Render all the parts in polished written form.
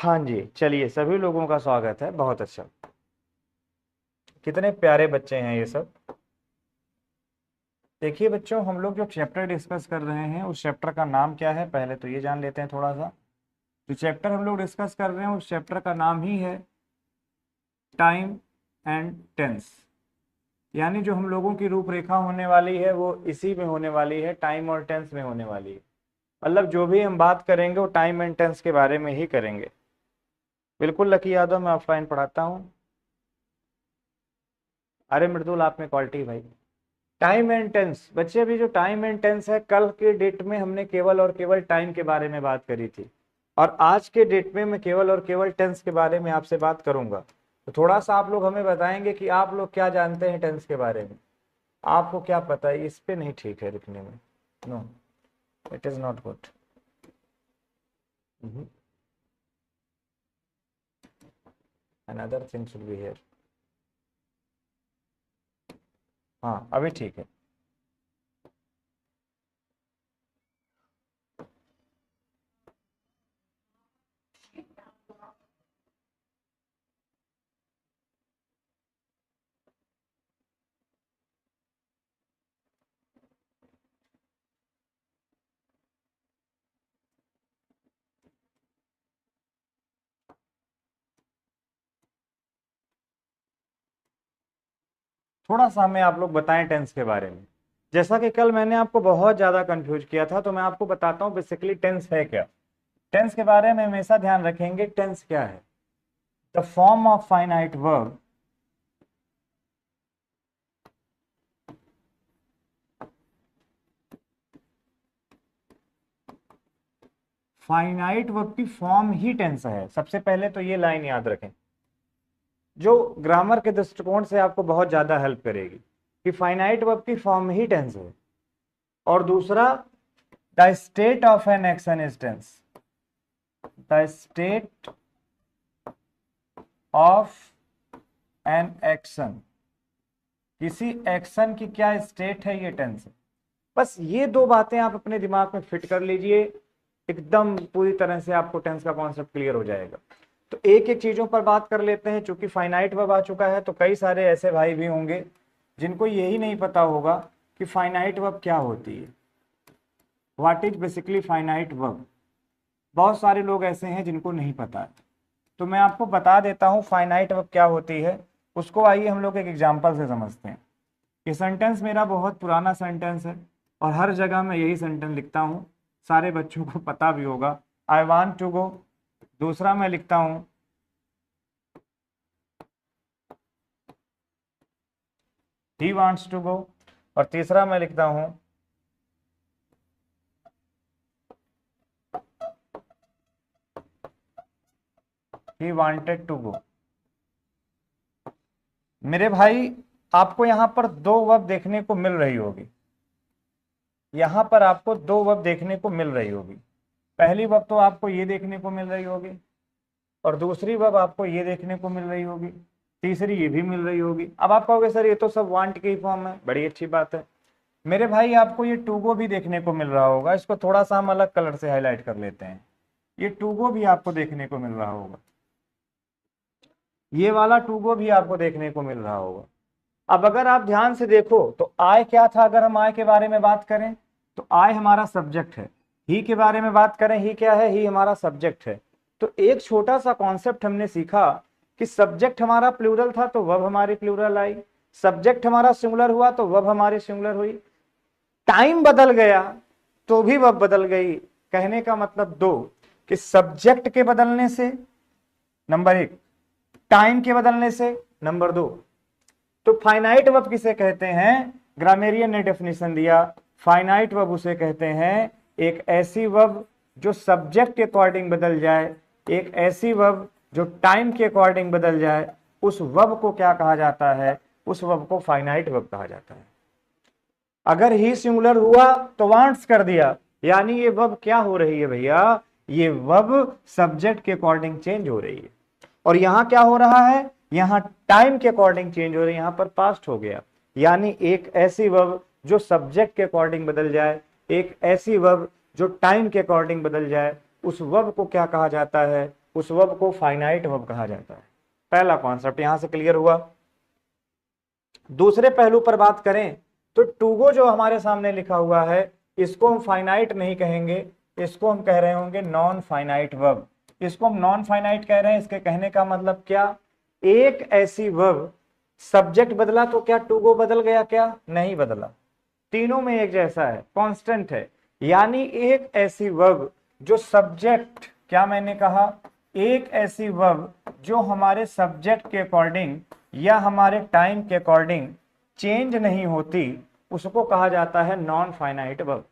हाँ जी, चलिए सभी लोगों का स्वागत है। बहुत अच्छा, कितने प्यारे बच्चे हैं ये सब। देखिए बच्चों, हम लोग जो चैप्टर डिस्कस कर रहे हैं उस चैप्टर का नाम क्या है, पहले तो ये जान लेते हैं थोड़ा सा। जो चैप्टर हम लोग डिस्कस कर रहे हैं उस चैप्टर का नाम ही है टाइम एंड टेंस। यानी जो हम लोगों की रूपरेखा होने वाली है वो इसी में होने वाली है, टाइम और टेंस में होने वाली है। मतलब जो भी हम बात करेंगे वो टाइम एंड टेंस के बारे में ही करेंगे। बिल्कुल लकी यादव, मैं ऑफलाइन पढ़ाता हूँ। अरे मृदुल, आप में क्वालिटी भाई। टाइम एंड टेंस बच्चे, अभी जो टाइम एंड टेंस है, कल के डेट में हमने केवल और केवल टाइम के बारे में बात करी थी, और आज के डेट में मैं केवल और केवल टेंस के बारे में आपसे बात करूंगा। तो थोड़ा सा आप लोग हमें बताएंगे कि आप लोग क्या जानते हैं टेंस के बारे में, आपको क्या पता है। इस पे नहीं ठीक है लिखने में, no, it is not good. Another thing should be here. हाँ अभी ठीक है। थोड़ा सा हमें आप लोग बताएं टेंस के बारे में। जैसा कि कल मैंने आपको बहुत ज्यादा कंफ्यूज किया था, तो मैं आपको बताता हूँ बेसिकली टेंस है क्या। टेंस के बारे में हमेशा ध्यान रखेंगे, टेंस क्या है। The form of finite verb finite verb की फॉर्म ही टेंस है। सबसे पहले तो ये लाइन याद रखें, जो ग्रामर के दृष्टिकोण से आपको बहुत ज्यादा हेल्प करेगी, कि फाइनाइट वर्ब की फॉर्म ही टेंस है। और दूसरा, the state of an action is tense. The state of an action, किसी एक्शन की क्या स्टेट है, ये टेंस है। बस ये दो बातें आप अपने दिमाग में फिट कर लीजिए, एकदम पूरी तरह से आपको टेंस का कॉन्सेप्ट क्लियर हो जाएगा। तो एक एक चीजों पर बात कर लेते हैं। चूंकि फाइनाइट वर्ब आ चुका है तो कई सारे ऐसे भाई भी होंगे जिनको यही नहीं पता होगा कि फाइनाइट वर्ब क्या होती है, what is basically finite verb. बहुत सारे लोग ऐसे हैं जिनको नहीं पता है, तो मैं आपको बता देता हूँ फाइनाइट वर्ब क्या होती है। उसको आइए हम लोग एक एग्जाम्पल से समझते हैं। ये सेंटेंस मेरा बहुत पुराना सेंटेंस है और हर जगह मैं यही सेंटेंस लिखता हूँ, सारे बच्चों को पता भी होगा। I want to go. दूसरा मैं लिखता हूँ ही वॉन्ट्स टू गो। और तीसरा मैं लिखता हूँ ही वॉन्टेड टू गो। मेरे भाई, आपको यहां पर दो वर्ब देखने को मिल रही होगी। यहां पर आपको दो वर्ब देखने को मिल रही होगी। पहली वर्ब तो आपको ये देखने को मिल रही होगी, और दूसरी वर्ब आपको ये देखने को मिल रही होगी, तीसरी ये भी मिल रही होगी। अब आप कहोगे सर ये तो सब वांट की फॉर्म है, बड़ी अच्छी बात है। मेरे भाई, आपको ये टू गो भी देखने को मिल रहा होगा। इसको थोड़ा सा हम अलग कलर से हाईलाइट कर लेते हैं। ये टू गो भी आपको देखने को मिल रहा होगा, ये वाला टू गो भी आपको देखने को मिल रहा होगा। अब अगर आप ध्यान से देखो तो आय क्या था। अगर हम आय के बारे में बात करें तो आय हमारा सब्जेक्ट है। ही के बारे में बात करें, ही क्या है, ही हमारा सब्जेक्ट है। तो एक छोटा सा कॉन्सेप्ट हमने सीखा कि सब्जेक्ट हमारा प्लूरल था तो वर्ब हमारी प्लूरल आई, सब्जेक्ट हमारा सिंगुलर हुआ तो वर्ब हमारी सिंगुलर हुई। टाइम बदल गया तो भी वर्ब बदल गई। कहने का मतलब दो, कि सब्जेक्ट के बदलने से नंबर एक, टाइम के बदलने से नंबर दो। तो फाइनाइट वर्ब किसे कहते हैं, ग्रामेरियन ने डेफिनेशन दिया। फाइनाइट वर्ब उसे कहते हैं एक ऐसी वर्ब जो सब्जेक्ट के अकॉर्डिंग बदल जाए, एक ऐसी वर्ब जो टाइम के अकॉर्डिंग बदल जाए। उस वर्ब को क्या कहा जाता है, उस वर्ब को फाइनाइट वर्ब कहा जाता है। अगर ही सिंगुलर हुआ तो वांट्स कर दिया, यानी ये वर्ब क्या हो रही है भैया, ये वर्ब सब्जेक्ट के अकॉर्डिंग चेंज हो रही है। और यहां क्या हो रहा है, यहां टाइम के अकॉर्डिंग चेंज हो रही है, यहां पर पास्ट हो गया। यानी एक ऐसी वर्ब जो सब्जेक्ट के अकॉर्डिंग बदल जाए, एक ऐसी वर्ब जो टाइम के अकॉर्डिंग बदल जाए, उस वर्ब को क्या कहा जाता है, उस वर्ब को फाइनाइट वर्ब कहा जाता है। पहला कॉन्सेप्ट यहां से क्लियर हुआ। दूसरे पहलू पर बात करें तो टू गो जो हमारे सामने लिखा हुआ है, इसको हम फाइनाइट नहीं कहेंगे, इसको हम कह रहे होंगे नॉन फाइनाइट वर्ब। इसको हम नॉन फाइनाइट कह रहे हैं, इसके कहने का मतलब क्या, एक ऐसी वर्ब, सब्जेक्ट बदला तो क्या टू गो बदल गया, क्या नहीं बदला, तीनों में एक जैसा है, कांस्टेंट है। यानी एक ऐसी वर्ब जो सब्जेक्ट, क्या मैंने कहा, एक ऐसी वर्ब जो हमारे सब्जेक्ट के अकॉर्डिंग या हमारे टाइम के अकॉर्डिंग चेंज नहीं होती, उसको कहा जाता है नॉन फाइनाइट वर्ब।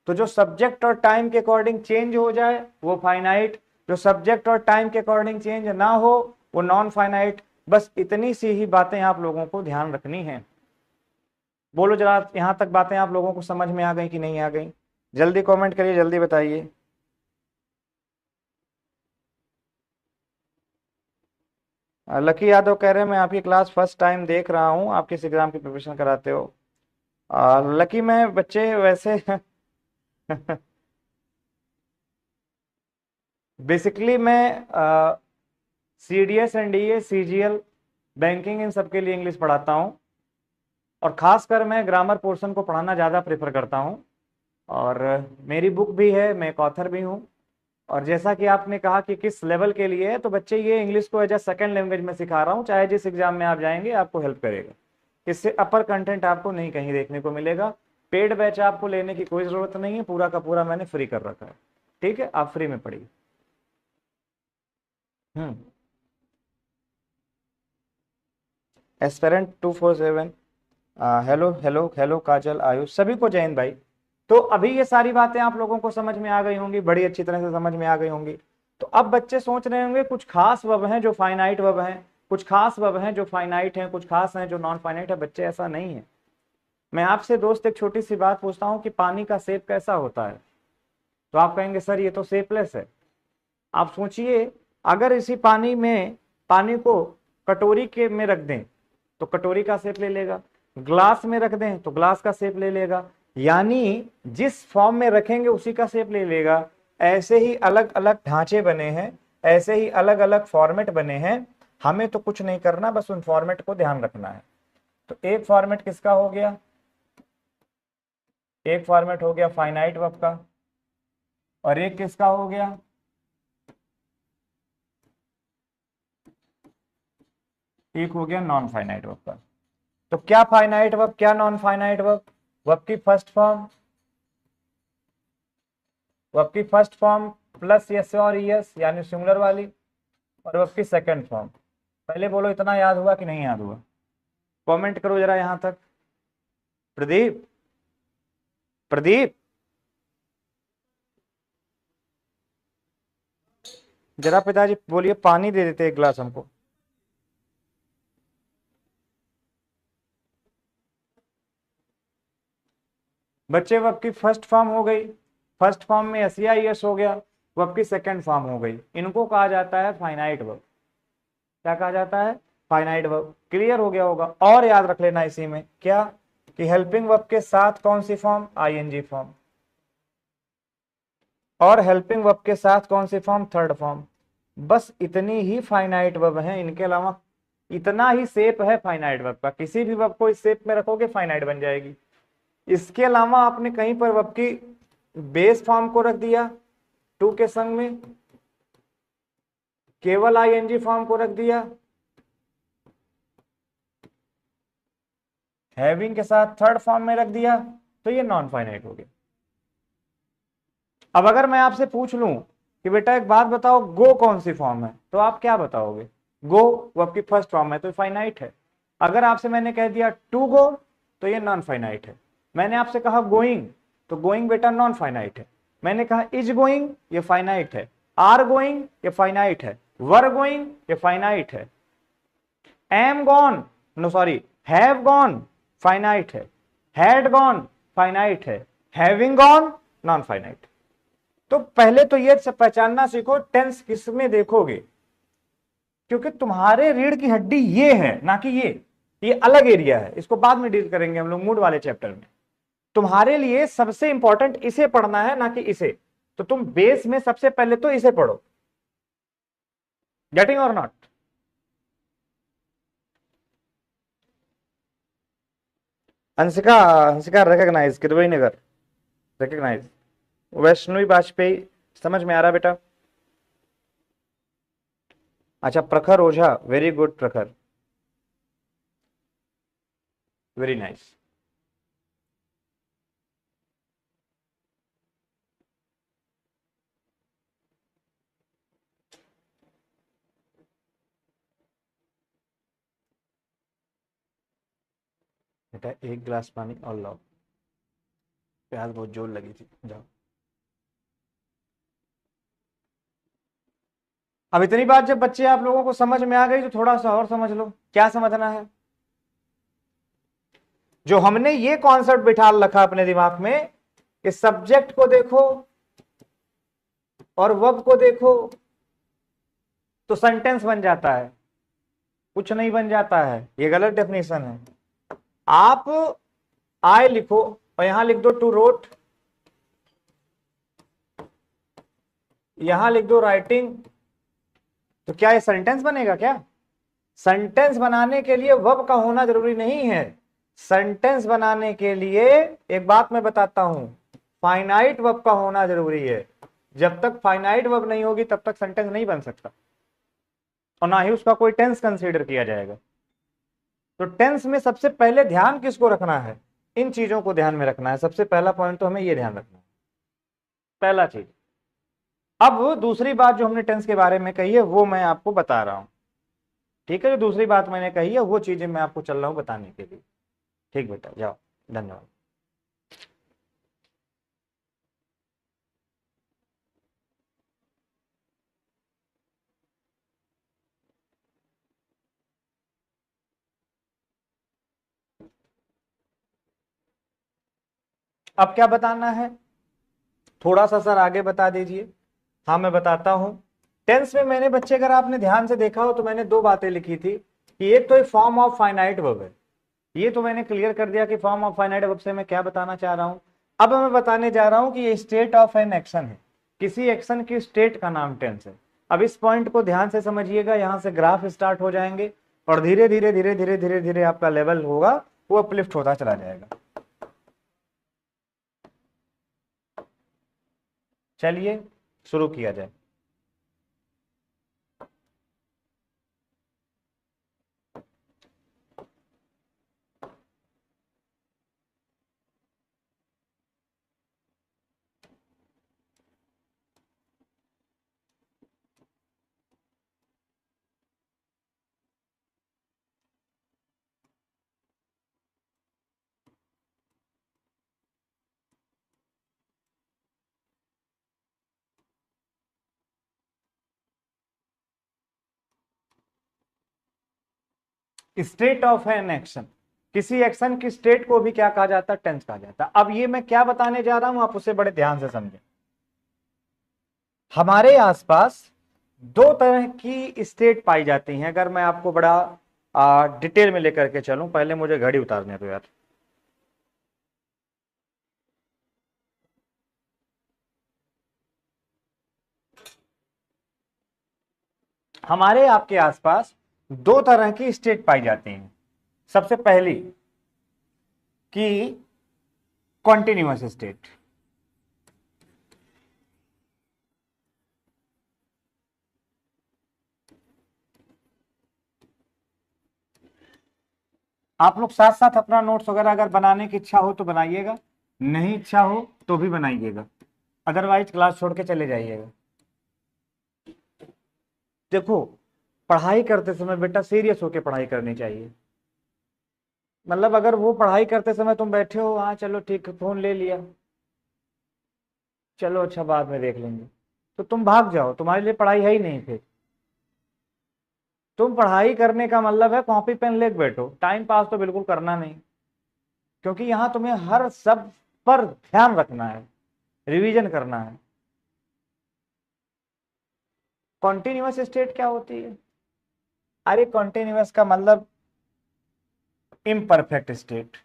तो जो सब्जेक्ट और टाइम के अकॉर्डिंग चेंज हो जाए वो फाइनाइट, जो सब्जेक्ट और टाइम के अकॉर्डिंग चेंज ना हो वो नॉन फाइनाइट। बस इतनी सी ही बातें आप लोगों को ध्यान रखनी है। बोलो जरा, यहां तक बातें आप लोगों को समझ में आ गई कि नहीं आ गई? जल्दी कमेंट करिए, जल्दी बताइए। लकी यादव कह रहे हैं मैं आपकी क्लास फर्स्ट टाइम देख रहा हूँ, आप किस एग्जाम की प्रिपरेशन कराते हो? लकी मैं बच्चे वैसे बेसिकली मैं CDS NDA CGL banking in सब के लिए इंग्लिश पढ़ाता हूँ, और खासकर मैं ग्रामर पोर्शन को पढ़ाना ज़्यादा प्रेफर करता हूँ। और मेरी बुक भी है, मैं एक ऑथर भी हूँ। और जैसा कि आपने कहा कि किस लेवल के लिए है, तो बच्चे ये इंग्लिश को एज अ सेकेंड लैंग्वेज में सिखा रहा हूँ, चाहे जिस एग्जाम में आप जाएंगे आपको हेल्प करेगा। इससे अपर कंटेंट आपको नहीं कहीं देखने को मिलेगा। पेड बैच आपको लेने की कोई ज़रूरत नहीं है, पूरा का पूरा मैंने फ्री कर रखा है। ठीक है, आप फ्री में पढ़िए। एस्पेरेंट 247, हेलो हेलो हेलो काजल, आयुष, सभी को जय हिंद भाई। तो अभी ये सारी बातें आप लोगों को समझ में आ गई होंगी, बड़ी अच्छी तरह से समझ में आ गई होंगी। तो अब बच्चे सोच रहे होंगे कुछ खास वर्ब हैं जो फाइनाइट वर्ब हैं, कुछ खास वर्ब हैं जो फाइनाइट हैं, कुछ खास हैं जो नॉन फाइनाइट है। बच्चे ऐसा नहीं है। मैं आपसे दोस्त एक छोटी सी बात पूछता हूँ कि पानी का शेप कैसा होता है, तो आप कहेंगे सर ये तो शेपलेस है। आप सोचिए, अगर इसी पानी में, पानी को कटोरी के में रख दें तो कटोरी का शेप ले लेगा, ग्लास में रख दें तो ग्लास का शेप ले लेगा, यानी जिस फॉर्म में रखेंगे उसी का शेप ले लेगा। ऐसे ही अलग अलग ढांचे बने हैं, ऐसे ही अलग अलग फॉर्मेट बने हैं। हमें तो कुछ नहीं करना, बस उन फॉर्मेट को ध्यान रखना है। तो एक फॉर्मेट किसका हो गया, एक फॉर्मेट हो गया फाइनाइट वर्ब का, और एक किसका हो गया, एक हो गया नॉन फाइनाइट वर्ब का। तो क्या फाइनाइट वर्ब, क्या नॉन फाइनाइट वर्ब? वर्ब की फर्स्ट फॉर्म, वर्ब की फर्स्ट फॉर्म प्लस यस और ईएस यानी सिंगुलर वाली, और वर्ब की सेकंड फॉर्म। पहले बोलो इतना याद हुआ कि नहीं याद हुआ? कमेंट करो जरा यहां तक। प्रदीप, प्रदीप जरा पिताजी बोलिए पानी दे देते एक गिलास हमको। बच्चे वर्ब की फर्स्ट फॉर्म हो गई, फर्स्ट फॉर्म में एस या ईएस हो गया, वर्ब की सेकंड फॉर्म हो गई, इनको कहा जाता है फाइनाइट वर्ब। क्या कहा जाता है? Finite verb. क्लियर हो गया होगा। और याद रख लेना इसी में क्या, कि हेल्पिंग वर्ब के साथ कौन सी फॉर्म, आईएनजी फॉर्म, और हेल्पिंग वर्ब के साथ कौन सी फॉर्म, थर्ड फॉर्म। बस इतनी ही फाइनाइट वर्ब है, इनके अलावा इतना ही शेप है फाइनाइट वर्ब का। किसी भी वर्ब को इस शेप में रखोगे फाइनाइट बन जाएगी। इसके अलावा आपने कहीं पर वर्ब की बेस फॉर्म को रख दिया टू के संग में, केवल आईएनजी फॉर्म को रख दिया, हैविंग के साथ थर्ड फॉर्म में रख दिया, तो ये नॉन फाइनाइट हो गया। अब अगर मैं आपसे पूछ लूं कि बेटा एक बात बताओ, गो कौन सी फॉर्म है, तो आप क्या बताओगे? गो वर्ब की फर्स्ट फॉर्म है तो फाइनाइट है। अगर आपसे मैंने कह दिया टू गो तो ये नॉन फाइनाइट है। मैंने आपसे कहा गोइंग, तो गोइंग बेटा नॉन फाइनाइट है। मैंने कहा इज गोइंग, ये फाइनाइट है। आर गोइंग, ये फाइनाइट है। वर गोइंग, ये फाइनाइट है। Am gone, no sorry, have gone, finite है। हैड गॉन, फाइनाइट है। Having gone, non finite. तो पहले तो ये पहचानना सीखो टेंस किस में देखोगे, क्योंकि तुम्हारे रीढ़ की हड्डी ये है ना कि ये अलग एरिया है। इसको बाद में डील करेंगे हम लोग मूड वाले चैप्टर में। तुम्हारे लिए सबसे इंपॉर्टेंट इसे पढ़ना है ना कि इसे। तो तुम बेस में सबसे पहले तो इसे पढ़ो। गेटिंग और not? Hansika, Hansika recognise, Kidwai Nagar recognise. Vaishnavi Vajpayee, समझ में आ रहा बेटा? अच्छा, Prakhar Ojha, very good Prakhar, very nice. बेटा एक गिलास पानी और लाओ, प्यास बहुत जोर लगी थी, जाओ। अब इतनी बात जब बच्चे आप लोगों को समझ में आ गई तो थोड़ा सा और समझ लो, क्या समझना है। जो हमने ये कॉन्सेप्ट बिठा रखा अपने दिमाग में कि सब्जेक्ट को देखो और वर्ब को देखो तो सेंटेंस बन जाता है, कुछ नहीं बन जाता है, ये गलत डेफिनेशन है। आप आई लिखो और यहां लिख दो टू रोट, यहां लिख दो राइटिंग, तो क्या ये सेंटेंस बनेगा क्या? सेंटेंस बनाने के लिए वर्ब का होना जरूरी नहीं है। सेंटेंस बनाने के लिए एक बात मैं बताता हूं, फाइनाइट वर्ब का होना जरूरी है। जब तक फाइनाइट वर्ब नहीं होगी तब तक सेंटेंस नहीं बन सकता और ना ही उसका कोई टेंस कंसीडर किया जाएगा। तो टेंस में सबसे पहले ध्यान किसको रखना है? इन चीजों को ध्यान में रखना है। सबसे पहला पॉइंट तो हमें यह ध्यान रखना है, पहला चीज। अब दूसरी बात जो हमने टेंस के बारे में कही है वो मैं आपको बता रहा हूं, ठीक है? जो दूसरी बात मैंने कही है वो चीजें मैं आपको चल रहा हूं बताने के लिए। ठीक बेटा, जाओ, धन्यवाद। अब क्या बताना है? थोड़ा सा सर आगे बता दीजिए। हाँ मैं बताता हूं। टेंस में मैंने बच्चे, अगर आपने ध्यान से देखा हो तो मैंने दो बातें लिखी थी कि एक तो एक फॉर्म ऑफ फाइनाइट वर्ब है, ये तो मैंने क्लियर कर दिया कि फॉर्म ऑफ फाइनाइट वर्ब से मैं क्या बताना चाह रहा हूं। अब मैं बताने जा रहा हूं कि ये स्टेट ऑफ एन एक्शन है, किसी एक्शन की स्टेट का नाम टेंस है। अब इस पॉइंट को ध्यान से समझिएगा, यहां से ग्राफ स्टार्ट हो जाएंगे और धीरे धीरे धीरे धीरे धीरे धीरे आपका लेवल होगा वो अपलिफ्ट होता चला जाएगा। चलिए शुरू किया जाए। स्टेट ऑफ एन एक्शन, किसी एक्शन की स्टेट को भी क्या कहा जाता है? टेंस कहा जाता है। अब ये मैं क्या बताने जा रहा हूं आप उसे बड़े ध्यान से समझें। हमारे आसपास दो तरह की स्टेट पाई जाती हैं। अगर मैं आपको बड़ा डिटेल में लेकर के चलूं, पहले मुझे घड़ी उतारने दो यार। हमारे आपके आसपास दो तरह की स्टेट पाई जाती हैं। सबसे पहली कि कॉन्टिन्यूअस स्टेट, आप लोग साथ साथ अपना नोट्स वगैरह अगर बनाने की इच्छा हो तो बनाइएगा, नहीं इच्छा हो तो भी बनाइएगा, अदरवाइज क्लास छोड़ के चले जाइएगा। देखो, पढ़ाई करते समय बेटा सीरियस होके पढ़ाई करनी चाहिए। मतलब अगर वो पढ़ाई करते समय तुम बैठे हो, हाँ चलो ठीक है फोन ले लिया, चलो अच्छा बाद में देख लेंगे, तो तुम भाग जाओ, तुम्हारे लिए पढ़ाई है ही नहीं। फिर तुम पढ़ाई करने का मतलब है कॉपी पेन लेके बैठो, टाइम पास तो बिल्कुल करना नहीं, क्योंकि यहां तुम्हें हर सब पर ध्यान रखना है, रिवीजन करना है। कॉन्टिन्यूअस स्टेट क्या होती है? अरे कॉन्टिन्यूअस का मतलब इम्परफेक्ट स्टेट,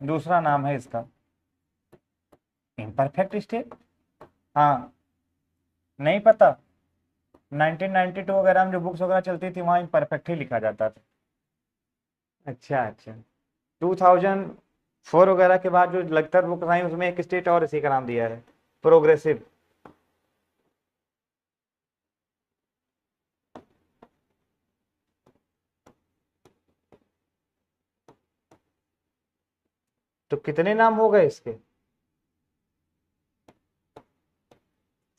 दूसरा नाम है इसका इम्परफेक्ट स्टेट। हाँ, नहीं पता। 1992 वगैरह में जो बुक्स वगैरह चलती थी वहाँ इम्परफेक्ट ही लिखा जाता था। अच्छा अच्छा। 2004 वगैरह के बाद जो लगतर बुक आई उसमें एक स्टेट और इसी का नाम दिया है, प्रोग्रेसिव। तो कितने नाम हो गए इसके?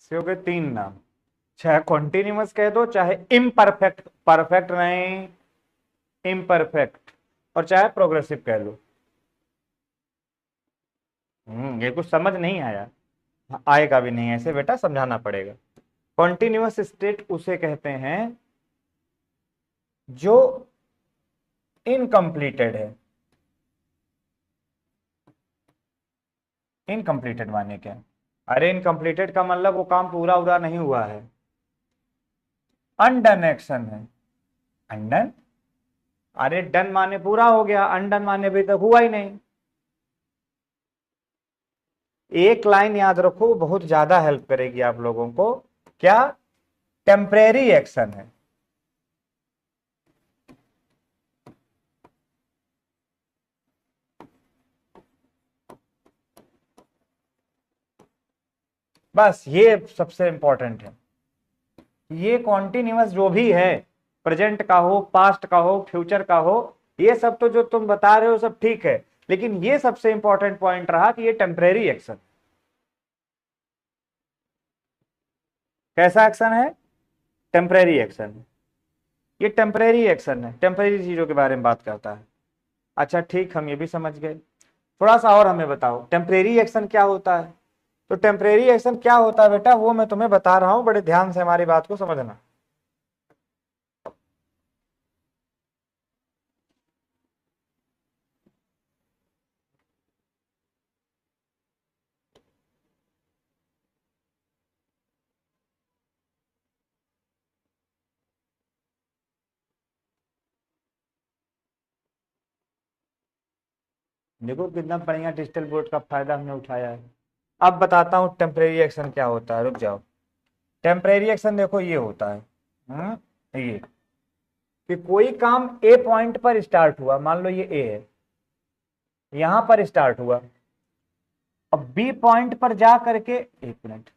इसके हो गए 3 नाम। चाहे कॉन्टिन्यूअस कह दो, चाहे इम्परफेक्ट, परफेक्ट नहीं, इम्परफेक्ट, और चाहे प्रोग्रेसिव कह लो। ये कुछ समझ नहीं आया? आएगा भी नहीं, ऐसे बेटा समझाना पड़ेगा। कॉन्टिन्यूअस स्टेट उसे कहते हैं जो इनकम्प्लीटेड है। इनकम्प्लीटेड माने क्या? अरे इनकम्प्लीटेड का मतलब वो काम पूरा पूरा नहीं हुआ है, अनडन एक्शन है। अनडन? अरे डन माने पूरा हो गया, अनडन माने अभी तक हुआ ही नहीं। एक लाइन याद रखो, बहुत ज्यादा हेल्प करेगी आप लोगों को। क्या? टेम्परेरी एक्शन है। बस ये सबसे इंपॉर्टेंट है। ये कॉन्टिन्यूअस जो भी है, प्रेजेंट का हो, पास्ट का हो, फ्यूचर का हो, ये सब तो जो तुम बता रहे हो सब ठीक है, लेकिन ये सबसे इंपॉर्टेंट पॉइंट रहा कि ये टेम्परेरी एक्शन। कैसा एक्शन है? टेम्परेरी एक्शन है। ये टेम्परेरी एक्शन है, टेम्परेरी चीजों के बारे में बात करता है। अच्छा ठीक, हम ये भी समझ गए। थोड़ा सा और हमें बताओ, टेम्परेरी एक्शन क्या होता है? तो टेम्परेरी एक्शन क्या होता है बेटा, वो मैं तुम्हें बता रहा हूं, बड़े ध्यान से हमारी बात को समझना। देखो कितना बढ़िया डिजिटल बोर्ड का फायदा हमने उठाया है। अब बताता हूँ टेम्परेरी एक्शन क्या होता है, रुक जाओ। टेम्परेरी एक्शन देखो ये होता है, ये कि कोई काम ए पॉइंट पर स्टार्ट हुआ, मान लो ये ए है, यहां पर स्टार्ट हुआ, अब बी पॉइंट पर जा करके, एक मिनट,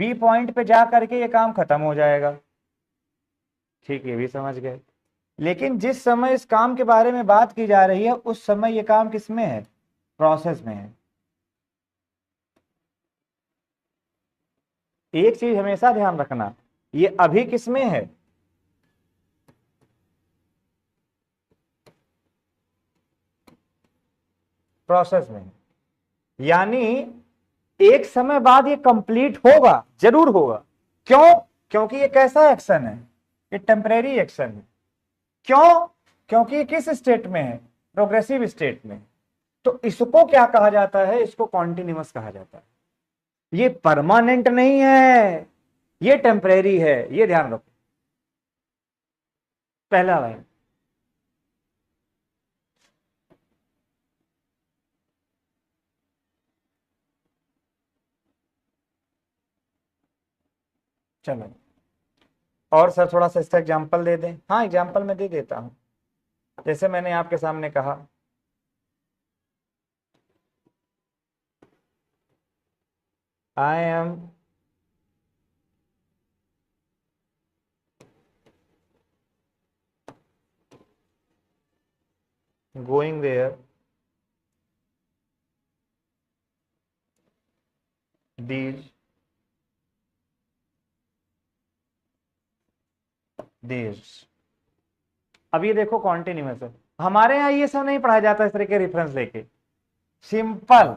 बी पॉइंट पे जा करके ये काम खत्म हो जाएगा। ठीक, ये भी समझ गए। लेकिन जिस समय इस काम के बारे में बात की जा रही है उस समय ये काम किसमें है? प्रोसेस में है। एक चीज हमेशा ध्यान रखना, ये अभी किसमें है? प्रोसेस में है। यानी एक समय बाद ये कंप्लीट होगा, जरूर होगा। क्यों? क्योंकि ये कैसा एक्शन है? ये टेम्परेरी एक्शन है। क्यों? क्योंकि ये किस स्टेट में है? प्रोग्रेसिव स्टेट में। तो इसको क्या कहा जाता है? इसको कॉन्टिन्यूअस कहा जाता है। ये परमानेंट नहीं है, ये टेम्परेरी है, ये ध्यान रखो। पहला लाइन, चलो। और सर थोड़ा सा इसका एग्जाम्पल दे दें? हाँ, एग्जाम्पल मैं दे देता हूं। जैसे मैंने आपके सामने कहा, I am going there these days। अब ये देखो कॉन्टिन्यूअस है। हमारे यहाँ ये सब नहीं पढ़ाया जाता इस तरह के रेफरेंस लेके। Simple,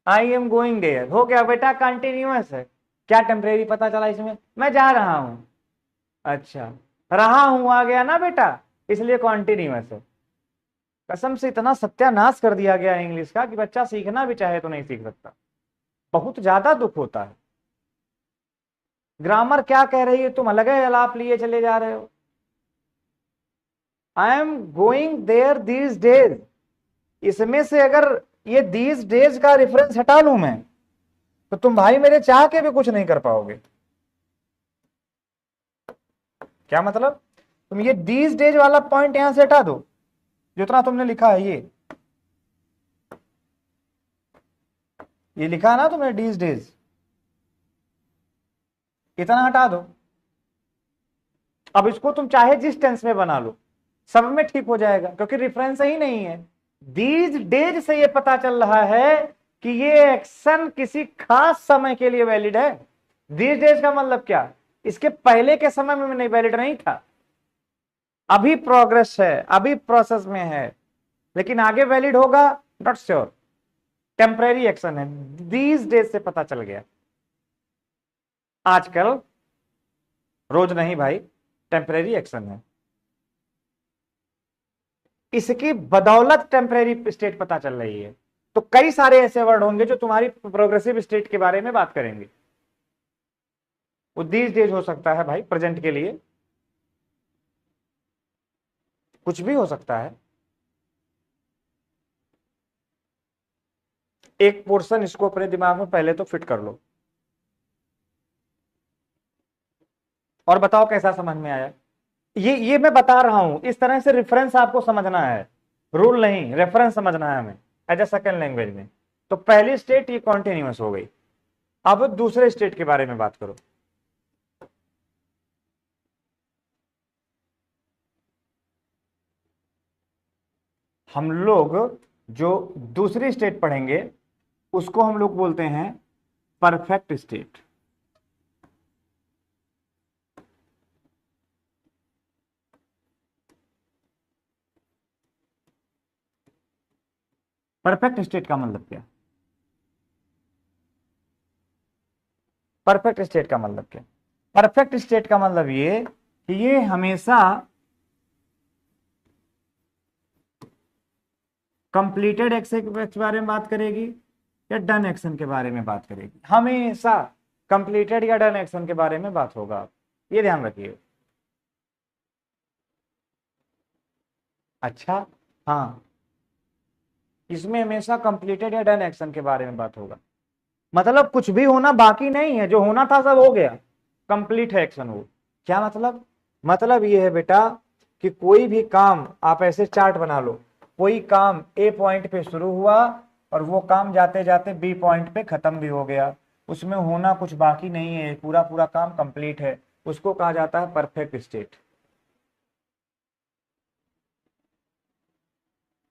I am going there हो गया बेटा, कंटिन्यूअस है। क्या टेम्परेरी पता चला इसमें? मैं जा रहा हूं। अच्छा, रहा हूं आ गया ना बेटा, इसलिए कॉन्टिन्यूअस है। कसम से इतना सत्यानाश कर दिया गया है इंग्लिश का कि बच्चा सीखना भी चाहे तो नहीं सीख सकता। बहुत ज्यादा दुख होता है। ग्रामर क्या कह रही है, तुम अलग है अलाप लिए चले जा रहे हो। I am going there these days, इसमें से अगर ये दीज डेज का रेफरेंस हटा लूं मैं, तो तुम भाई मेरे चाह के भी कुछ नहीं कर पाओगे। क्या मतलब? तुम ये दीज डेज वाला पॉइंट यहां से हटा दो, जितना तुमने लिखा है ये लिखा है ना तुमने दीज डेज, इतना हटा दो। अब इसको तुम चाहे जिस टेंस में बना लो, सब में ठीक हो जाएगा, क्योंकि रेफरेंस ही नहीं है। दीज डेज से ये पता चल रहा है कि ये एक्शन किसी खास समय के लिए वैलिड है। दीज डेज का मतलब क्या? इसके पहले के समय में नहीं वैलिड नहीं था, अभी प्रोग्रेस है, अभी प्रोसेस में है, लेकिन आगे वैलिड होगा नॉट श्योर। टेम्परेरी एक्शन है, दीज डेज से पता चल गया। आजकल, रोज नहीं भाई, टेम्परेरी एक्शन है। इसकी बदौलत टेम्परेरी स्टेट पता चल रही है। तो कई सारे ऐसे वर्ड होंगे जो तुम्हारी प्रोग्रेसिव स्टेट के बारे में बात करेंगे। वो दीज डेज हो सकता है भाई प्रेजेंट के लिए, कुछ भी हो सकता है। एक पोर्शन इसको अपने दिमाग में पहले तो फिट कर लो, और बताओ कैसा समझ में आया। ये मैं बता रहा हूं, इस तरह से रेफरेंस आपको समझना है, रूल नहीं, रेफरेंस समझना है हमें एज ए सेकेंड लैंग्वेज में। तो पहली स्टेट ये कॉन्टिन्यूअस हो गई। अब दूसरे स्टेट के बारे में बात करो। हम लोग जो दूसरी स्टेट पढ़ेंगे उसको हम लोग बोलते हैं परफेक्ट स्टेट। परफेक्ट स्टेट का मतलब क्या? परफेक्ट स्टेट का मतलब क्या? परफेक्ट स्टेट का मतलब ये कि ये हमेशा कंप्लीटेड एक्शन के बारे में बात करेगी या डन एक्शन के बारे में बात करेगी। हमेशा कंप्लीटेड या डन एक्शन के बारे में बात होगा, ये ध्यान रखिए। अच्छा, हाँ, इसमें हमेशा कंप्लीटेड या डन एक्शन के बारे में बात होगा। मतलब कुछ भी होना बाकी नहीं है, जो होना था सब हो गया, कंप्लीट है एक्शन वो। क्या मतलब? मतलब ये है बेटा कि कोई भी काम, आप ऐसे चार्ट बना लो, कोई काम ए पॉइंट पे शुरू हुआ और वो काम जाते जाते बी पॉइंट पे खत्म भी हो गया, उसमें होना कुछ बाकी नहीं है, पूरा पूरा काम कंप्लीट है, उसको कहा जाता है परफेक्ट स्टेट।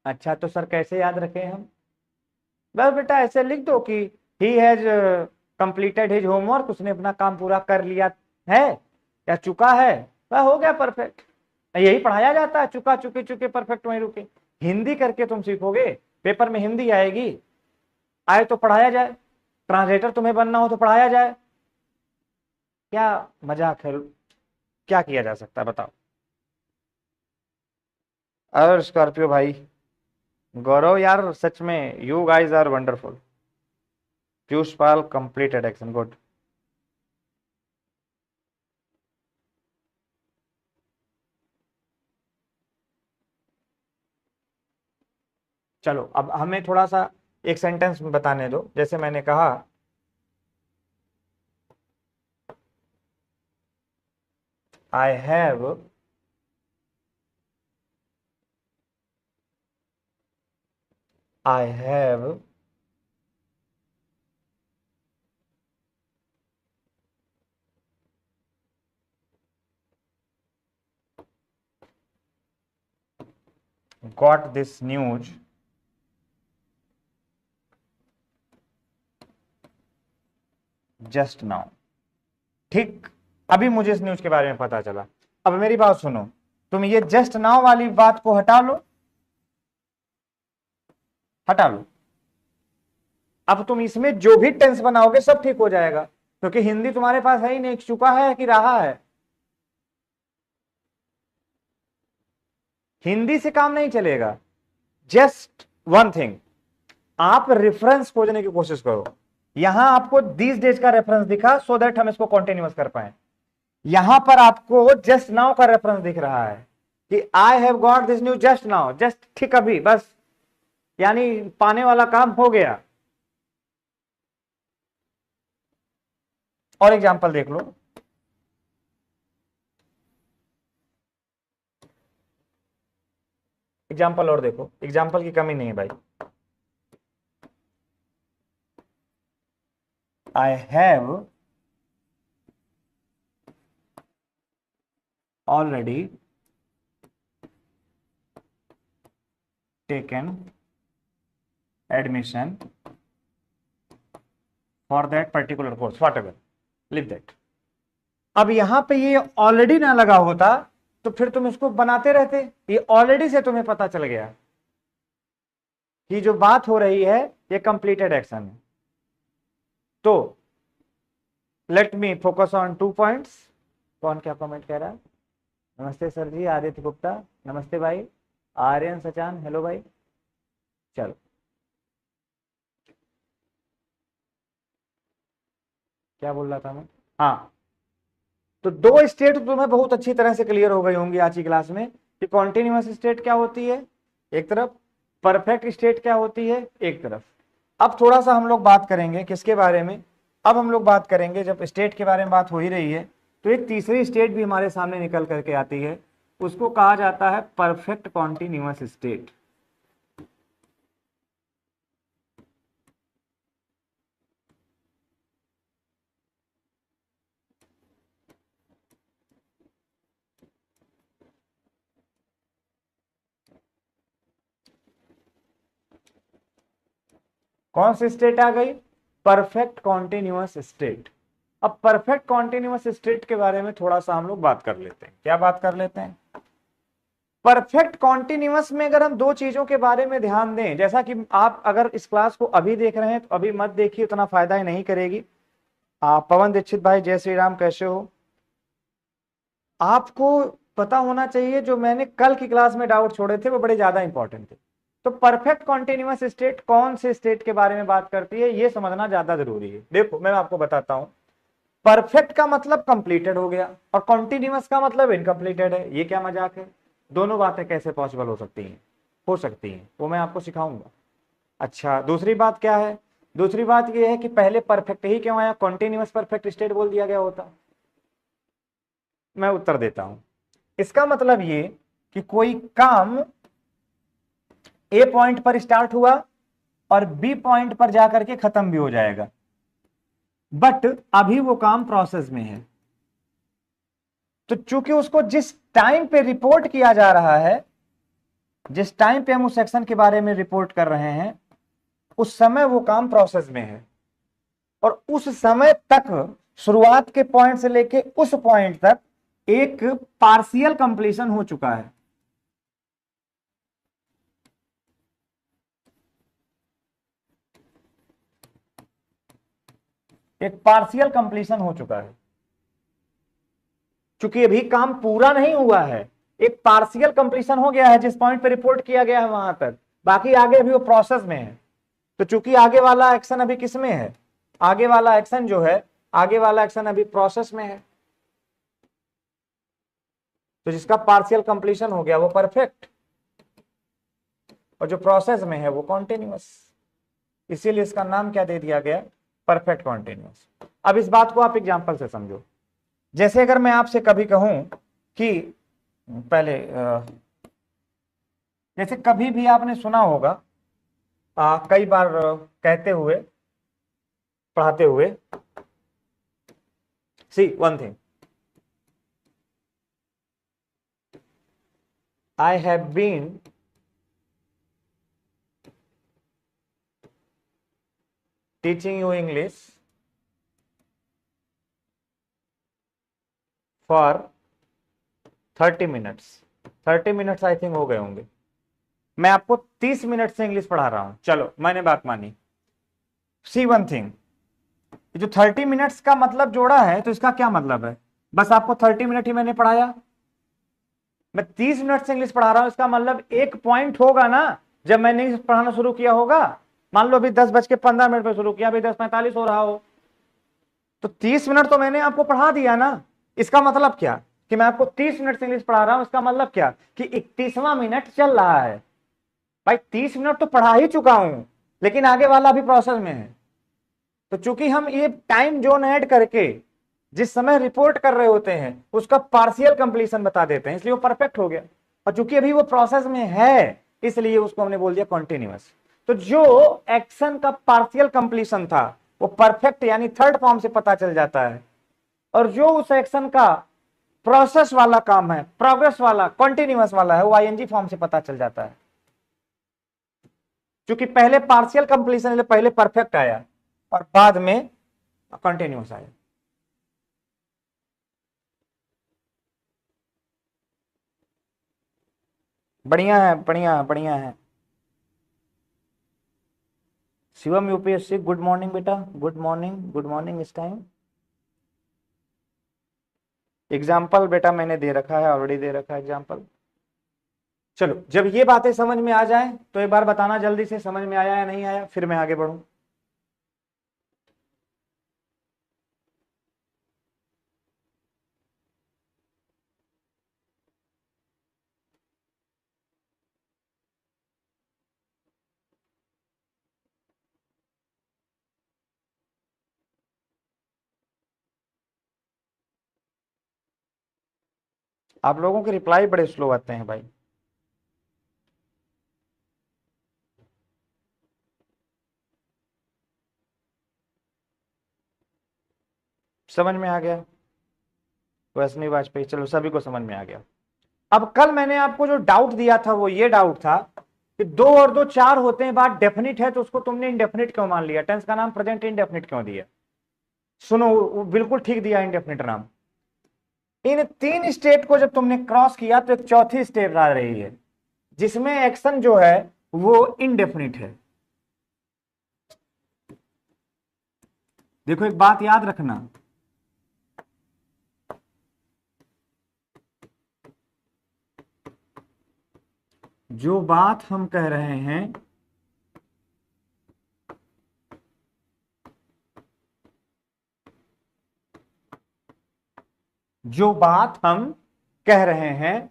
अच्छा, तो सर कैसे याद रखें हम? बस बेटा ऐसे लिख दो कि he has completed his homework, उसने अपना काम पूरा कर लिया है या चुका है, वह हो गया परफेक्ट। यही पढ़ाया जाता है, चुका चुके चुके परफेक्ट वहीं रुके। हिंदी करके तुम सीखोगे, पेपर में हिंदी आएगी, आए तो पढ़ाया जाए, ट्रांसलेटर तुम्हें बनना हो तो पढ़ाया जाए। क्या मजाक है, क्या किया जा सकता है बताओ। अरे स्कॉर्पियो भाई, गौरव यार सच में you guys are wonderful. Piyush Pal completed action, good. चलो अब हमें थोड़ा सा एक सेंटेंस में बताने दो, जैसे मैंने कहा I have I have got this news just now. ठीक, अभी मुझे इस न्यूज के बारे में पता चला। अब मेरी बात सुनो, तुम ये जस्ट नाउ वाली बात को हटा लो, हटा लो। अब तुम इसमें जो भी टेंस बनाओगे सब ठीक हो जाएगा, क्योंकि हिंदी तुम्हारे पास है ही नहीं, चुका है कि रहा है। हिंदी से काम नहीं चलेगा। जस्ट वन थिंग, आप रेफरेंस खोजने की कोशिश करो। यहां आपको दीज डेज का रेफरेंस दिखा, सो दैट हम इसको कॉन्टिन्यूअस कर पाए। यहां पर आपको जस्ट नाउ का रेफरेंस दिख रहा है कि I have got this news just now, just ठीक अभी, बस, यानी पाने वाला काम हो गया। और एग्जाम्पल देख लो। एग्जाम्पल और देखो, एग्जाम्पल की कमी नहीं है भाई। I have already taken admission for that particular course what ever, live that. अब यहां पे ये ऑलरेडी ना लगा होता तो फिर तुम इसको बनाते रहते। ये ऑलरेडी से तुम्हें पता चल गया कि जो बात हो रही है ये कंप्लीटेड एक्शन है। तो let me focus on 2 points. कौन क्या कमेंट कह रहा है? नमस्ते सर जी, आदित्य गुप्ता, नमस्ते भाई। आर्यन सचान, हेलो भाई। चलो, क्या बोल रहा था मैं? हाँ, तो दो स्टेट तुम्हें बहुत अच्छी तरह से क्लियर हो गई होंगी आज की क्लास में कि कॉन्टिन्यूअस स्टेट क्या होती है एक तरफ, परफेक्ट स्टेट क्या होती है एक तरफ। अब थोड़ा सा हम लोग बात करेंगे किसके बारे में? अब हम लोग बात करेंगे, जब स्टेट के बारे में बात हो ही रही है तो एक तीसरी स्टेट भी हमारे सामने निकल करके आती है, उसको कहा जाता है परफेक्ट कॉन्टिन्यूअस स्टेट। कौन सी स्टेट आ गई? Perfect continuous state. अब परफेक्ट कॉन्टिन्यूअस स्टेट के बारे में थोड़ा सा हम लोग बात कर लेते हैं। क्या बात कर लेते हैं? परफेक्ट कॉन्टिन्यूअस में अगर हम दो चीजों के बारे में ध्यान दें, जैसा कि आप अगर इस क्लास को अभी देख रहे हैं तो अभी मत देखिए, उतना फायदा ही नहीं करेगी। आप पवन दीक्षित भाई, जय श्री राम, कैसे हो? आपको पता होना चाहिए जो मैंने कल की क्लास में डाउट छोड़े थे वो बड़े ज्यादा इंपॉर्टेंट थे। तो परफेक्ट कॉन्टिन्यूअस स्टेट कौन से स्टेट के बारे में बात करती है ये समझना ज्यादा जरूरी है। देखो मैं आपको बताता हूं, परफेक्ट का मतलब कंप्लीटेड हो गया और कॉन्टिन्यूअस का मतलब इनकम्प्लीटेड है। ये क्या मजाक है? दोनों बातें कैसे पॉसिबल हो सकती हैं? हो सकती हैं, वो मैं आपको सिखाऊंगा। अच्छा, दूसरी बात क्या है? दूसरी बात यह है कि पहले परफेक्ट ही क्यों आया, कॉन्टिन्यूअस परफेक्ट स्टेट बोल दिया गया होता। मैं उत्तर देता हूं। इसका मतलब ये कि कोई काम ए पॉइंट पर स्टार्ट हुआ और बी पॉइंट पर जाकर के खत्म भी हो जाएगा, बट अभी वो काम प्रोसेस में है। तो चूंकि उसको जिस टाइम पे रिपोर्ट किया जा रहा है, जिस टाइम पे हम उस सेक्शन के बारे में रिपोर्ट कर रहे हैं, उस समय वो काम प्रोसेस में है और उस समय तक, शुरुआत के पॉइंट से लेके उस पॉइंट तक एक पार्शियल कंप्लीशन हो चुका है। एक पार्शियल कंप्लीशन हो चुका है। चूंकि अभी काम पूरा नहीं हुआ है, एक पार्शियल कंप्लीशन हो गया है, जिस पॉइंट पे रिपोर्ट किया गया है वहां तक, बाकी आगे अभी वो प्रोसेस में है। तो चूंकि आगे वाला एक्शन अभी किस में है, आगे वाला एक्शन जो है, आगे वाला एक्शन अभी प्रोसेस में है, तो जिसका पार्शियल कंप्लीशन हो गया वो परफेक्ट और जो प्रोसेस में है वो कॉन्टिन्यूअस। इसीलिए इसका नाम क्या दे दिया गया? Perfect continuous. अब इस बात को आप एग्जांपल से समझो। जैसे अगर मैं आपसे कभी कहूं कि पहले जैसे कभी भी आपने सुना होगा कई बार कहते हुए, पढ़ाते हुए, see one thing, I have been teaching you English for 30 minutes. 30 minutes I think हो गए होंगे। मैं आपको 30 मिनट से इंग्लिश पढ़ा रहा हूं, चलो मैंने बात मानी। सी वन थिंग, जो 30 मिनट्स का मतलब जोड़ा है तो इसका क्या मतलब है? बस आपको 30 मिनट ही मैंने पढ़ाया। मैं 30 मिनट से इंग्लिश पढ़ा रहा हूं, इसका मतलब एक पॉइंट होगा ना जब मैंने इंग्लिश पढ़ाना शुरू किया होगा। मान लो अभी 10:15 पर शुरू किया, अभी 10:45 हो रहा हो, तो 30 मिनट तो मैंने आपको पढ़ा दिया ना। इसका मतलब क्या कि मैं आपको 30 मिनट से इंग्लिश पढ़ा रहा हूं, इसका मतलब क्या कि 31वां मिनट चल रहा है। भाई 30 मिनट तो पढ़ा ही चुका हूं, लेकिन आगे वाला अभी प्रोसेस में है। तो चूंकि हम ये टाइम जोन ऐड करके जिस समय रिपोर्ट कर रहे होते हैं उसका पार्शियल कंप्लीशन बता देते हैं, इसलिए वो परफेक्ट हो गया। और चूंकि अभी वो प्रोसेस में है इसलिए उसको हमने बोल दिया कॉन्टिन्यूअस। तो जो एक्शन का पार्शियल कंप्लीशन था वो परफेक्ट यानी थर्ड फॉर्म से पता चल जाता है, और जो उस एक्शन का प्रोसेस वाला काम है, प्रोग्रेस वाला, कॉन्टिन्यूअस वाला है, वो आईएनजी फॉर्म से पता चल जाता है। क्योंकि पहले पार्शियल कंप्लीशन, पहले परफेक्ट आया और बाद में कंटिन्यूअस आया। बढ़िया है, बढ़िया बढ़िया है। शिवम यूपीएससी, गुड मॉर्निंग बेटा, गुड मॉर्निंग, गुड मॉर्निंग। इस टाइम एग्जाम्पल बेटा मैंने दे रखा है, ऑलरेडी दे रखा है एग्जाम्पल। चलो, जब ये बातें समझ में आ जाए तो एक बार बताना जल्दी से समझ में आया या नहीं आया, फिर मैं आगे बढ़ूं। आप लोगों के रिप्लाई बड़े स्लो आते हैं भाई। समझ में आ गया? वैष्णवी वाजपेयी, चलो सभी को समझ में आ गया। अब कल मैंने आपको जो डाउट दिया था वो ये डाउट था कि दो और दो चार होते हैं, बात डेफिनिट है तो उसको तुमने इंडेफिनिट क्यों मान लिया, टेंस का नाम प्रेजेंट इंडेफिनिट क्यों दिया? सुनो, वो बिल्कुल ठीक दिया इंडेफिनिट नाम। इन तीन स्टेट को जब तुमने क्रॉस किया तो एक चौथी स्टेट आ रही है जिसमें एक्शन जो है वो इंडेफिनिट है। देखो एक बात याद रखना, जो बात हम कह रहे हैं जो बात हम कह रहे हैं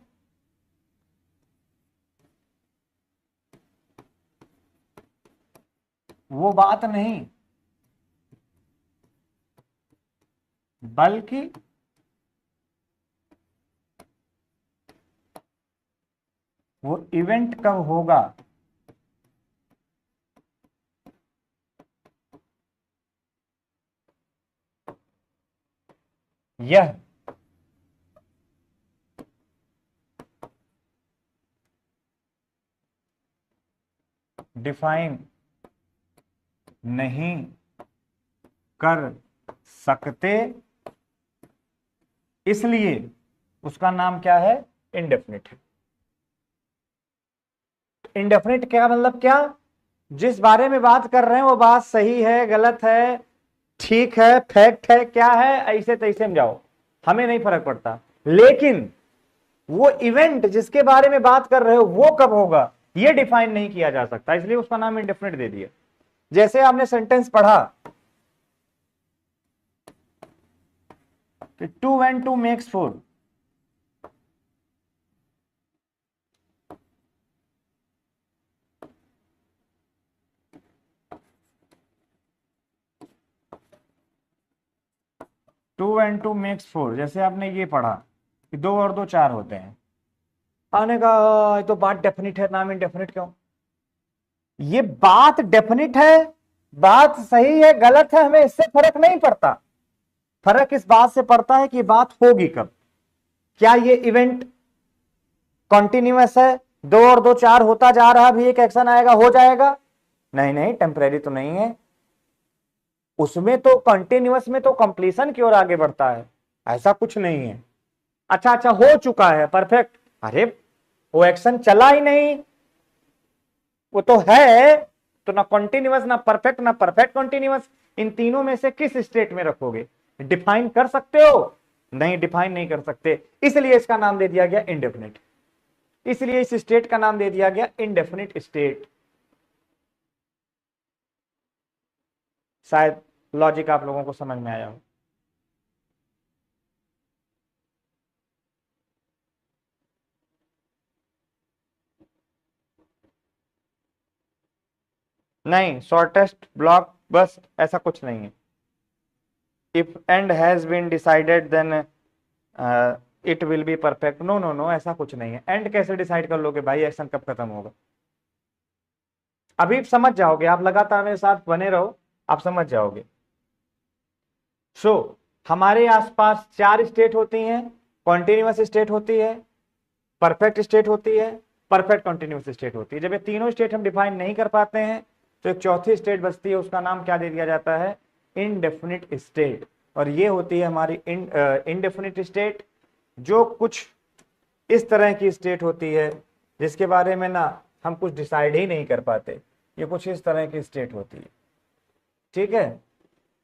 वो बात नहीं, बल्कि वो इवेंट कब होगा यह डिफाइन नहीं कर सकते, इसलिए उसका नाम क्या है, इंडेफिनिट है। इंडेफिनिट क्या मतलब, क्या जिस बारे में बात कर रहे हैं वो बात सही है, गलत है, ठीक है, फैक्ट है, क्या है, ऐसे तैसे में जाओ, हमें नहीं फर्क पड़ता, लेकिन वो इवेंट जिसके बारे में बात कर रहे हो वो कब होगा ये डिफाइन नहीं किया जा सकता, इसलिए उसका नाम इंडेफिनिट दे दिया। जैसे आपने सेंटेंस पढ़ा कि 2 and 2 makes 4, 2 and 2 makes 4, जैसे आपने ये पढ़ा कि दो और दो चार होते हैं, आने का ये तो बात डेफिनिट है, नाम इंडेफिनिट क्यों? ये बात डेफिनिट है, बात सही है, गलत है, हमें इससे फर्क नहीं पड़ता। फर्क इस बात से पड़ता है कि बात होगी कब, क्या ये इवेंट कॉन्टिन्यूअस है, दो और दो चार होता जा रहा, भी एक एक्शन आएगा हो जाएगा, नहीं नहीं, टेम्परेरी तो नहीं है, उसमें तो कंटिन्यूअस में तो कंप्लीशन की ओर आगे बढ़ता है, ऐसा कुछ नहीं है। अच्छा अच्छा, हो चुका है, परफेक्ट, अरे वो एक्शन चला ही नहीं, वो तो है, तो ना कॉन्टिन्यूअस ना परफेक्ट ना परफेक्ट कॉन्टिन्यूअस, इन तीनों में से किस स्टेट में रखोगे? डिफाइन कर सकते हो? नहीं, डिफाइन नहीं कर सकते, इसलिए इसका नाम दे दिया गया इंडेफिनिट, इसलिए इस स्टेट का नाम दे दिया गया इंडेफिनिट स्टेट। शायद लॉजिक आप लोगों को समझ में आया हो। नहीं, शॉर्टेस्ट ब्लॉक बस ऐसा कुछ नहीं है। If end has been decided then it will be perfect. No no no, ऐसा कुछ नहीं है। एंड कैसे डिसाइड कर लोगे भाई, एक्शन कब खत्म होगा? अभी समझ जाओगे, आप लगातार मेरे साथ बने रहो, आप समझ जाओगे। सो हमारे आसपास चार स्टेट होती हैं। कॉन्टिन्यूअस स्टेट होती है, परफेक्ट स्टेट होती है, परफेक्ट कॉन्टिन्यूअस स्टेट होती है। जब ये तीनों स्टेट हम डिफाइन नहीं कर पाते हैं तो एक चौथी स्टेट बचती है, उसका नाम क्या दे दिया जाता है? Indefinite state. और ये होती है हमारी इनडेफिनिट स्टेट, जो कुछ इस तरह की स्टेट होती है जिसके बारे में ना हम कुछ डिसाइड ही नहीं कर पाते। ये कुछ इस तरह की स्टेट होती है, ठीक है।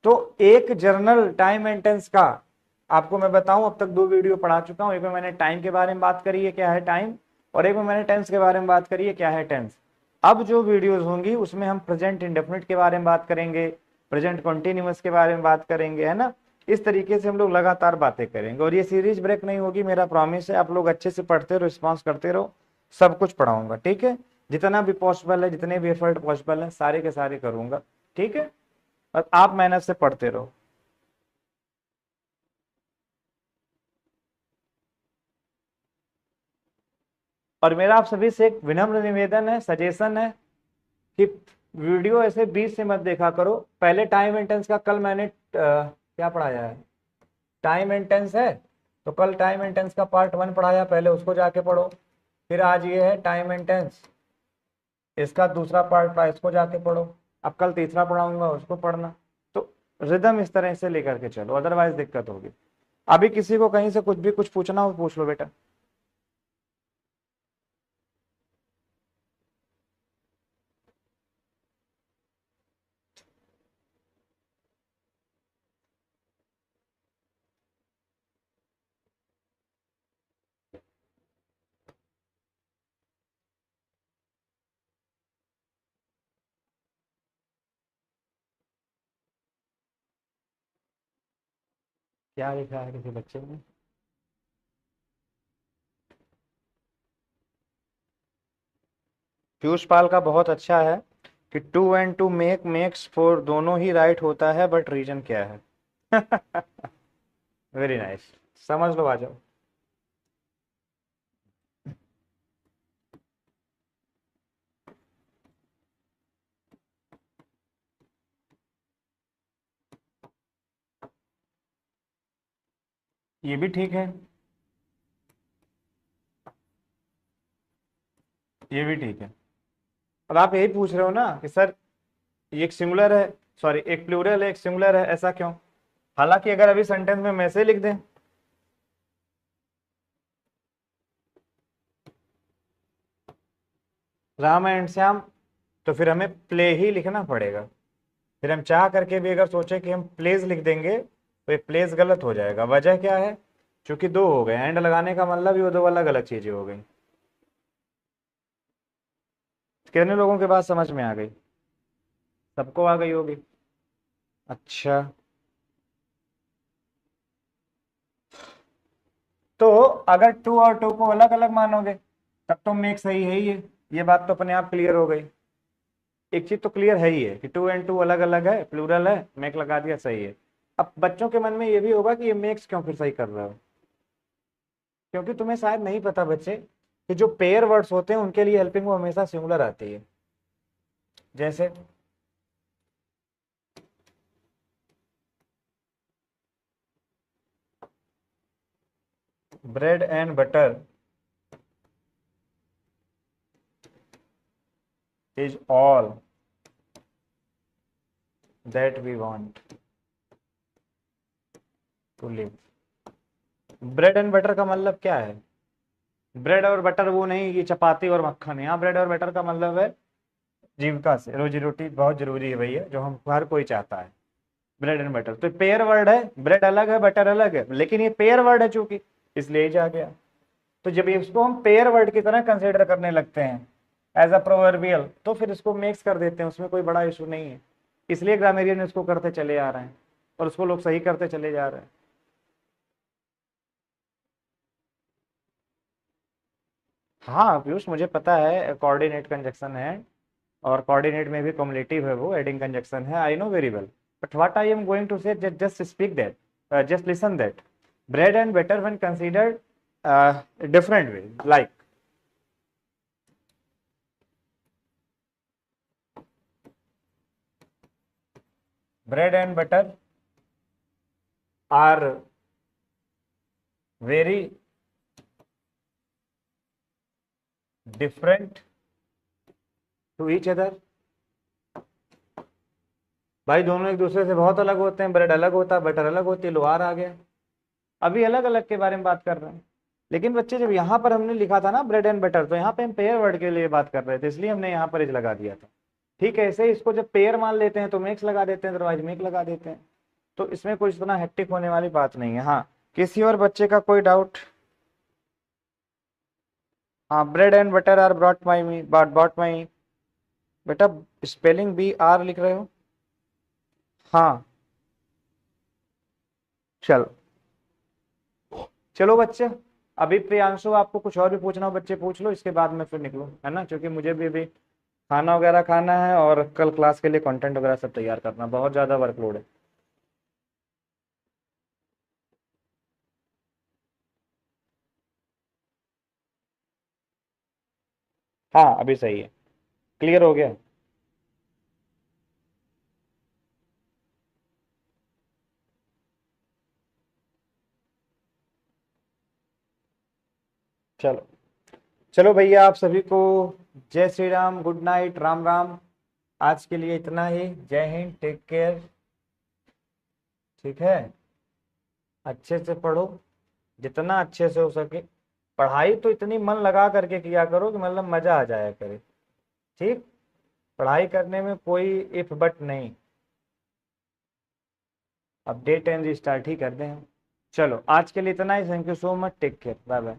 तो एक जर्नल टाइम मेंटेनेंस का आपको मैं बताऊं, अब तक दो वीडियो पढ़ा चुका हूं। एक में मैंने टाइम के बारे में बात करी है, क्या है टाइम, और एक में मैंने टेंस के बारे में बात करी है, क्या है टेंस। अब जो वीडियोस होंगी उसमें हम प्रेजेंट इंडेफिनिट के बारे में बात करेंगे, प्रेजेंट कॉन्टिन्यूअस के बारे में बात करेंगे, है ना। इस तरीके से हम लोग लगातार बातें करेंगे और ये सीरीज ब्रेक नहीं होगी, मेरा प्रॉमिस है। आप लोग अच्छे से पढ़ते रहो, रिस्पॉन्स करते रहो, सब कुछ पढ़ाऊंगा, ठीक है। जितना भी पॉसिबल है, जितने भी एफर्ट पॉसिबल है, सारे के सारे करूंगा, ठीक है। और आप मेहनत से पढ़ते रहो। और मेरा आप सभी से एक विनम्र निवेदन है, सजेशन है कि वीडियो ऐसे बीच से मत देखा करो। पहले टाइम मेंटेनेंस का कल मैंने क्या पढ़ाया है, टाइम मेंटेनेंस है, तो कल टाइम मेंटेनेंस का पार्ट 1 पढ़ाया, पहले उसको जाके पढ़ो। फिर आज ये है टाइम मेंटेनेंस, इसका दूसरा पार्ट पढ़ा, इसको जाके पढ़ो। अब कल तीसरा पढ़ाऊंगा, उसको पढ़ना। तो रिदम इस तरह से लेकर के चलो, अदरवाइज दिक्कत होगी। अभी किसी को कहीं से कुछ भी कुछ पूछना हो पूछ लो बेटा। क्या लिखा है किसी बच्चे ने? पीयूष पाल का बहुत अच्छा है कि two and two makes four दोनों ही राइट होता है, बट रीजन क्या है? वेरी नाइस, समझ लो, आ जाओ। ये भी ठीक है, ये भी ठीक है। और आप यही पूछ रहे हो ना कि सर ये एक सिंगुलर है, सॉरी एक प्लूरल है, एक सिंगुलर है, ऐसा क्यों? हालांकि अगर अभी सेंटेंस में मैं से लिख दें, राम एंड श्याम, तो फिर हमें प्ले ही लिखना पड़ेगा। फिर हम चाह करके भी अगर सोचे कि हम प्लेज लिख देंगे तो ये प्लेज गलत हो जाएगा। वजह क्या है? क्योंकि दो हो गए, एंड लगाने का मतलब ही वो दो अलग अलग चीजें हो गई। कितने लोगों के बात समझ में आ गई? सबको आ गई होगी। अच्छा, तो अगर टू और टू को अलग अलग मानोगे तब तो मेक सही है ही है, ये बात तो अपने आप क्लियर हो गई। एक चीज तो क्लियर है ही है कि टू एंड टू अलग अलग है, प्लूरल है, मेक लगा दिया, सही है। अब बच्चों के मन में ये भी होगा कि ये मेक्स क्यों फिर सही कर रहा हो, क्योंकि तुम्हें शायद नहीं पता बच्चे कि जो पेयर वर्ड्स होते हैं उनके लिए हेल्पिंग वो हमेशा सिंगुलर आती है। जैसे bread and butter is all that we want to live. Bread and butter का मतलब क्या है? ब्रेड और बटर वो नहीं कि चपाती और मक्खन। यहाँ ब्रेड और बटर का मतलब है जीविका से, रोजी रोटी बहुत जरूरी है भैया, जो हम हर कोई चाहता है। ब्रेड एंड बटर तो पेयर वर्ड है, ब्रेड अलग है, बटर अलग है, लेकिन ये पेयर वर्ड है चूंकि, इसलिए ही जा गया। तो जब इसको हम पेयर वर्ड की तरह कंसिडर करने लगते हैं एज अ प्रोवर्बियल, तो फिर इसको मिक्स कर देते हैं, उसमें कोई बड़ा इशू नहीं है। इसलिए ग्रामेरियन इसको करते चले आ रहे हैं और उसको लोग सही करते चले जा रहे हैं। हाँ पीयूष, मुझे पता है कोऑर्डिनेट कंजक्शन है, और कोऑर्डिनेट में भी कॉम्युलेटिव है, वो एडिंग कंजक्शन है, I know very well. but what I am going to say, just speak that, just listen that. Bread and butter when considered different way, like bread and butter are very different to each other. भाई दोनों एक दूसरे से बहुत अलग होते हैं, bread अलग होता है, बटर अलग होती है, लोहार आ गया। अभी अलग अलग के बारे में बात कर रहे हैं। लेकिन बच्चे जब यहाँ पर हमने लिखा था ना ब्रेड एंड बटर, तो यहाँ पे हम पेयर वर्ड के लिए बात कर रहे थे, इसलिए हमने यहाँ पर इज लगा दिया था। ठीक है, ऐसे ही इसको जब पेयर मान लेते हैं तो मेक्स लगा देते हैं, अदरवाइज मेक लगा देते हैं। तो इसमें कुछ इतना हेक्टिक होने वाली बात नहीं है। हाँ, किसी और बच्चे का कोई डाउट? हाँ, bread and butter are bought my बेटा, स्पेलिंग BR लिख रहे हो? हाँ, चलो चलो बच्चे, अभी प्रियांशु आपको कुछ और भी पूछना हो बच्चे पूछ लो, इसके बाद में फिर निकलो, है ना, क्योंकि मुझे भी अभी खाना वगैरह खाना है और कल क्लास के लिए कंटेंट वगैरह सब तैयार करना, बहुत ज़्यादा वर्कलोड है। हाँ, अभी सही है, क्लियर हो गया। चलो चलो भैया, आप सभी को जय श्री राम, गुड नाइट, राम राम। आज के लिए इतना ही, जय हिंद, टेक केयर। ठीक है, अच्छे से पढ़ो, जितना अच्छे से हो सके। पढ़ाई तो इतनी मन लगा करके किया करो कि मतलब मजा आ जाया करे। ठीक, पढ़ाई करने में कोई इफ बट नहीं। अब डे 10 स्टार्ट ही कर दें हम। चलो आज के लिए इतना ही, thank you so much, take care, bye bye.